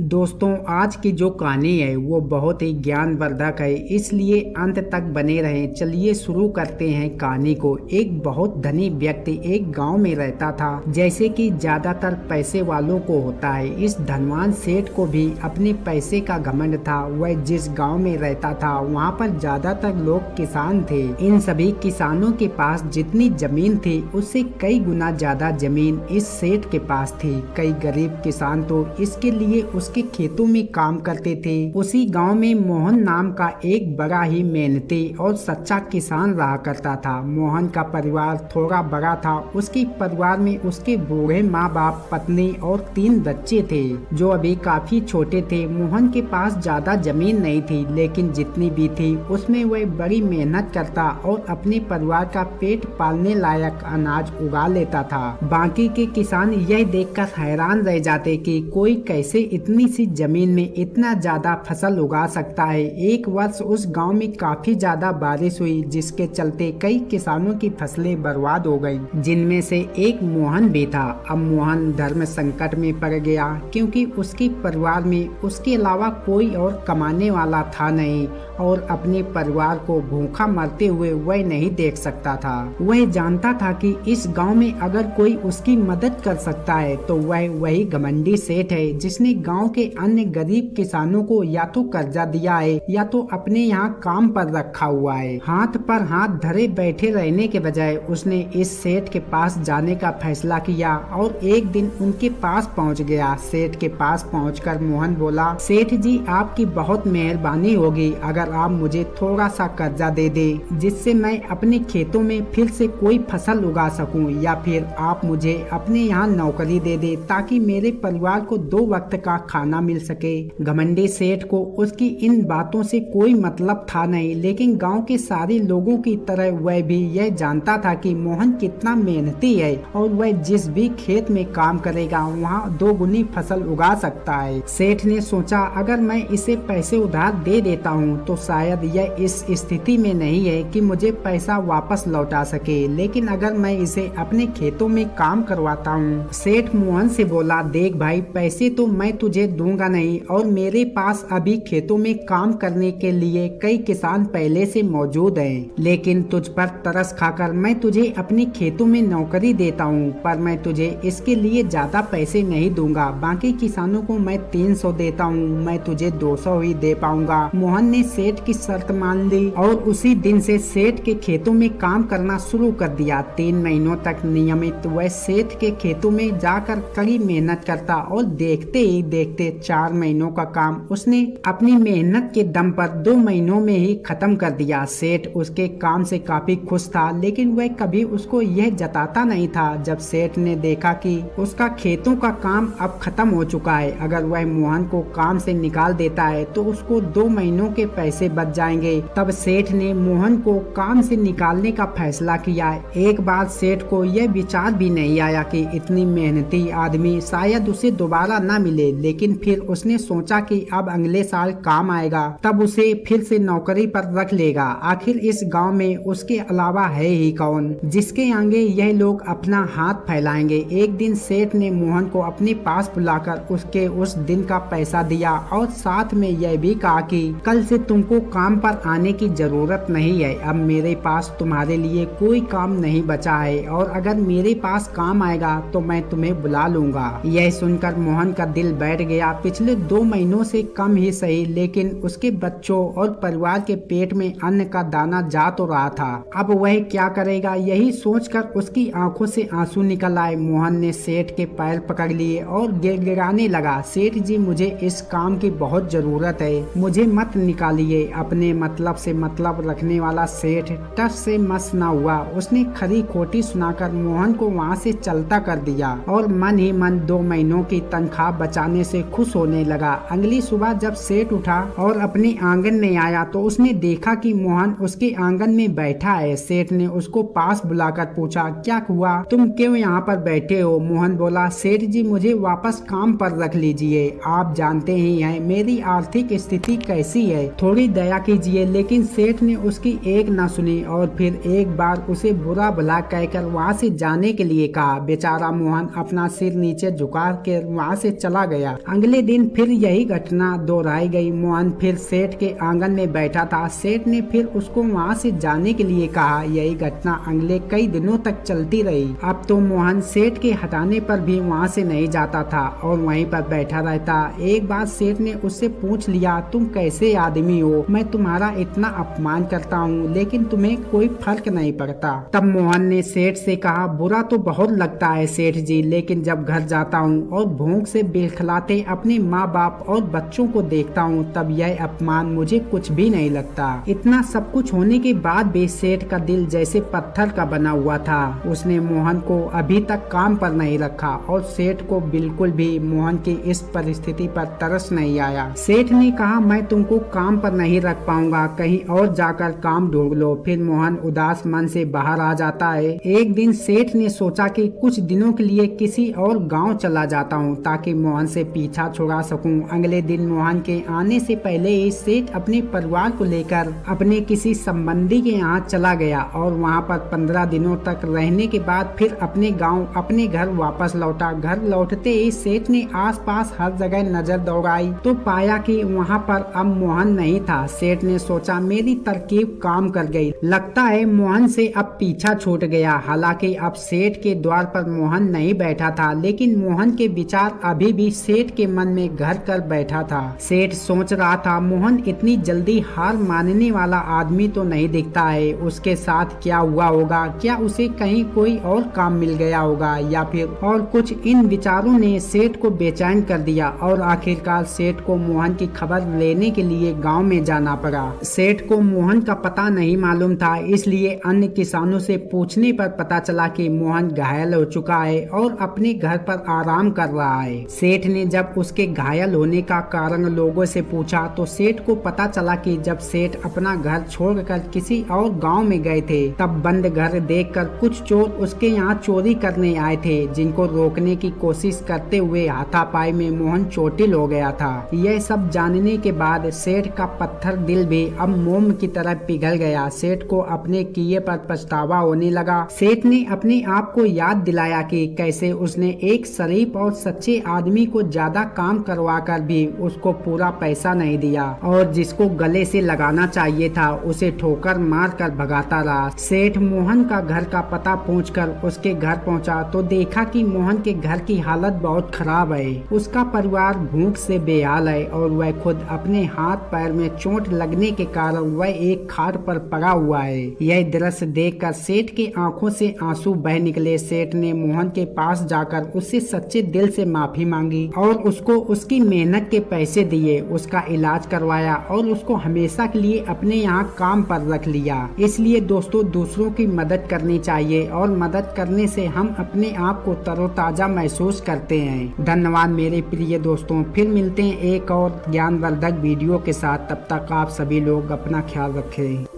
दोस्तों, आज की जो कहानी है वो बहुत ही ज्ञानवर्धक है, इसलिए अंत तक बने रहें। चलिए शुरू करते हैं कहानी को। एक बहुत धनी व्यक्ति एक गांव में रहता था, जैसे कि ज्यादातर पैसे वालों को होता है। इस धनवान सेठ को भी अपने पैसे का घमंड था। वह जिस गांव में रहता था वहां पर ज्यादातर लोग किसान थे। इन सभी किसानों के पास जितनी जमीन थी उससे कई गुना ज्यादा जमीन इस सेठ के पास थी। कई गरीब किसान तो इसके लिए उसके खेतों में काम करते थे। उसी गांव में मोहन नाम का एक बड़ा ही मेहनती और सच्चा किसान रहा करता था। मोहन का परिवार थोड़ा बड़ा था। उसके परिवार में उसके बूढ़े माँ बाप, पत्नी और 3 बच्चे थे जो अभी काफी छोटे थे। मोहन के पास ज्यादा जमीन नहीं थी, लेकिन जितनी भी थी उसमें वह बड़ी मेहनत करता और अपने परिवार का पेट पालने लायक अनाज उगा लेता था। बाकी के किसान यह देखकर हैरान रह जाते कि कोई कैसे इतनी सी जमीन में इतना ज्यादा फसल उगा सकता है। एक वर्ष उस गांव में काफी ज्यादा बारिश हुई, जिसके चलते कई किसानों की फसलें बर्बाद हो गई, जिनमें से एक मोहन भी था। अब मोहन धर्म संकट में पड़ गया, क्योंकि उसके परिवार में उसके अलावा कोई और कमाने वाला था नहीं और अपने परिवार को भूखा मरते हुए वह नहीं देख सकता था। वह जानता था कि इस गांव में अगर कोई उसकी मदद कर सकता है तो वह वही घमंडी सेठ है, जिसने गांव के अन्य गरीब किसानों को या तो कर्जा दिया है या तो अपने यहाँ काम पर रखा हुआ है। हाथ पर हाथ धरे बैठे रहने के बजाय उसने इस सेठ के पास जाने का फैसला किया और एक दिन उनके पास पहुँच गया। सेठ के पास पहुंचकर मोहन बोला, सेठ जी, आपकी बहुत मेहरबानी होगी अगर आप मुझे थोड़ा सा कर्जा दे दे, जिससे मैं अपने खेतों में फिर से कोई फसल उगा सकूं, या फिर आप मुझे अपने यहाँ नौकरी दे दे ताकि मेरे परिवार को 2 वक्त का खाना मिल सके। घमंडी सेठ को उसकी इन बातों से कोई मतलब था नहीं, लेकिन गांव के सारे लोगों की तरह वह भी यह जानता था कि मोहन कितना मेहनती है और वह जिस भी खेत में काम करेगा वहाँ 2 गुनी फसल उगा सकता है। सेठ ने सोचा, अगर मैं इसे पैसे उधार दे देता हूँ तो शायद यह इस स्थिति में नहीं है कि मुझे पैसा वापस लौटा सके, लेकिन अगर मैं इसे अपने खेतों में काम करवाता हूँ। सेठ मोहन से बोला, देख भाई, पैसे तो मैं तुझे दूंगा नहीं और मेरे पास अभी खेतों में काम करने के लिए कई किसान पहले से मौजूद हैं, लेकिन तुझ पर तरस खाकर मैं तुझे अपने खेतों में नौकरी देता हूँ, पर मैं तुझे इसके लिए ज्यादा पैसे नहीं दूंगा। बाकी किसानों को मैं 300 देता हूँ, मैं तुझे 200 ही दे पाऊंगा। मोहन ने सेठ की शर्त मान ली और उसी दिन से सेठ के खेतों में काम करना शुरू कर दिया। 3 महीनों तक नियमित वह सेठ के खेतों में जाकर कड़ी मेहनत करता और देखते ही देखते 4 महीनों का काम उसने अपनी मेहनत के दम पर 2 महीनों में ही खत्म कर दिया। सेठ उसके काम से काफी खुश था, लेकिन वह कभी उसको यह जताता नहीं था। जब सेठ ने देखा कि उसका खेतों का काम अब खत्म हो चुका है, अगर वह मोहन को काम से निकाल देता है तो उसको 2 महीनों के पैसे बच जाएंगे, तब सेठ ने मोहन को काम से निकालने का फैसला किया। एक बार सेठ को यह विचार भी नहीं आया कि इतनी मेहनती आदमी शायद उसे दोबारा न मिले, लेकिन फिर उसने सोचा कि अब अगले साल काम आएगा, तब उसे फिर से नौकरी पर रख लेगा। आखिर इस गांव में उसके अलावा है ही कौन जिसके आगे यह लोग अपना हाथ फैलाएंगे। एक दिन सेठ ने मोहन को अपने पास बुलाकर उसके उस दिन का पैसा दिया और साथ में यह भी कहा कि कल से तुमको काम पर आने की जरूरत नहीं है। अब मेरे पास तुम्हारे लिए कोई काम नहीं बचा है और अगर मेरे पास काम आएगा तो मैं तुम्हें बुला लूंगा। यह सुनकर मोहन का दिल बैठ गया। पिछले 2 महीनों से कम ही सही, लेकिन उसके बच्चों और परिवार के पेट में अन्न का दाना जा तो रहा था। अब वह क्या करेगा, यही सोचकर उसकी आंखों से आंसू निकल आए। मोहन ने सेठ के पैर पकड़ लिए और गिड़गिड़ाने लगा, सेठ जी, मुझे इस काम की बहुत जरूरत है, मुझे मत निकालिए। अपने मतलब से मतलब रखने वाला सेठ टस से मस न हुआ। उसने खरी खोटी सुनाकर मोहन को वहाँ से चलता कर दिया और मन ही मन 2 महीनों की तनख्वाह बचाने से खुश होने लगा। अगली सुबह जब सेठ उठा और अपने आंगन में आया तो उसने देखा कि मोहन उसके आंगन में बैठा है। सेठ ने उसको पास बुलाकर पूछा, क्या हुआ, तुम क्यों यहाँ पर बैठे हो? मोहन बोला, सेठ जी, मुझे वापस काम पर रख लीजिए। आप जानते ही हैं मेरी आर्थिक स्थिति कैसी है, थोड़ी दया कीजिए। लेकिन सेठ ने उसकी एक न सुनी और फिर एक बार उसे बुरा भला कहकर वहाँ से जाने के लिए कहा। बेचारा मोहन अपना सिर नीचे झुका के वहाँ से चला गया। अगले दिन फिर यही घटना दोहराई गई। मोहन फिर सेठ के आंगन में बैठा था। सेठ ने फिर उसको वहाँ से जाने के लिए कहा। यही घटना अगले कई दिनों तक चलती रही। अब तो मोहन सेठ के हटाने पर भी वहाँ से नहीं जाता था और वहीं पर बैठा रहता। एक बार सेठ ने उससे पूछ लिया, तुम कैसे आदमी हो? मैं तुम्हारा इतना अपमान करता हूँ लेकिन तुम्हें कोई फर्क नहीं पड़ता। तब मोहन ने सेठ से कहा, बुरा तो बहुत लगता है सेठ जी, लेकिन जब घर जाता हूँ और भूख से बिलखलाते अपने माँ बाप और बच्चों को देखता हूँ तब यह अपमान मुझे कुछ भी नहीं लगता। इतना सब कुछ होने के बाद भी सेठ का दिल जैसे पत्थर का बना हुआ था। उसने मोहन को अभी तक काम पर नहीं रखा और सेठ को बिल्कुल भी मोहन की इस परिस्थिति पर तरस नहीं आया। सेठ ने कहा, मैं तुमको काम पर नहीं रख पाऊंगा, कहीं और जाकर काम ढूंढ लो। फिर मोहन उदास मन से बाहर आ जाता है। एक दिन सेठ ने सोचा कि कुछ दिनों के लिए किसी और गांव चला जाता हूं ताकि मोहन से पीछा छुड़ा सकूं। अगले दिन मोहन के आने से पहले ही सेठ अपने परिवार को लेकर अपने किसी संबंधी के यहाँ चला गया और वहां पर 15 दिनों तक रहने के बाद फिर अपने गांव अपने घर वापस लौटा। घर लौटते ही सेठ ने आसपास हर जगह नजर दौड़ाई तो पाया कि वहां पर अब मोहन नहीं था। सेठ ने सोचा, मेरी तरकीब काम कर गई, लगता है मोहन से अब पीछा छूट गया। हालांकि अब सेठ के द्वार पर मोहन नहीं बैठा था, लेकिन मोहन के विचार अभी भी सेठ के मन में घर कर बैठा था। सेठ सोच रहा था, मोहन इतनी जल्दी हार मानने वाला आदमी तो नहीं दिखता है। उसके साथ क्या हुआ होगा? क्या उसे कहीं कोई और काम मिल गया होगा या फिर और कुछ? इन विचारों ने सेठ को बेचैन कर दिया और आखिरकार सेठ को मोहन की खबर लेने के लिए गांव में जाना पड़ा। सेठ को मोहन का पता नहीं मालूम था, इसलिए अन्य किसानों से पूछने पर पता चला कि मोहन घायल हो चुका है और अपने घर पर आराम कर रहा है। सेठ ने जब उसके घायल होने का कारण लोगों से पूछा तो सेठ को पता चला कि जब सेठ अपना घर छोड़कर किसी और गांव में गए थे तब बंद घर देखकर कुछ चोर उसके यहाँ चोरी करने आए थे, जिनको रोकने की कोशिश करते हुए हाथापाई में मोहन चोटिल हो गया था। यह सब जानने के बाद सेठ का पत्थर दिल भी अब मोम की तरह पिघल गया। सेठ को अपने किए पर पछतावा होने लगा। सेठ ने अपने आप को याद दिलाया कि कैसे उसने एक शरीफ और सच्चे आदमी को ज्यादा काम करवा कर भी उसको पूरा पैसा नहीं दिया और जिसको गले से लगाना चाहिए था उसे ठोकर मार कर भगाता रहा। सेठ मोहन का घर का पता पूछकर उसके घर पहुंचा तो देखा कि मोहन के घर की हालत बहुत खराब है। उसका परिवार भूख से बेहाल है और वह खुद अपने हाथ पैर में चोट लगने के कारण वह एक खाट पर पड़ा हुआ है। यह दृश्य देखकर सेठ के आंखों से आंसू बह निकले। सेठ ने मोहन के पास जाकर उससे सच्चे दिल से माफी मांगी और उसको उसकी मेहनत के पैसे दिए, उसका इलाज करवाया और उसको हमेशा के लिए अपने यहाँ काम पर रख लिया। इसलिए दोस्तों, दूसरों की मदद करनी चाहिए और मदद करने से हम अपने आप को तरोताजा महसूस करते हैं। धन्यवाद मेरे प्रिय दोस्तों, फिर मिलते हैं एक और ज्ञानवर्धक वीडियो के साथ। तब तक आप सभी लोग अपना ख्याल रखें।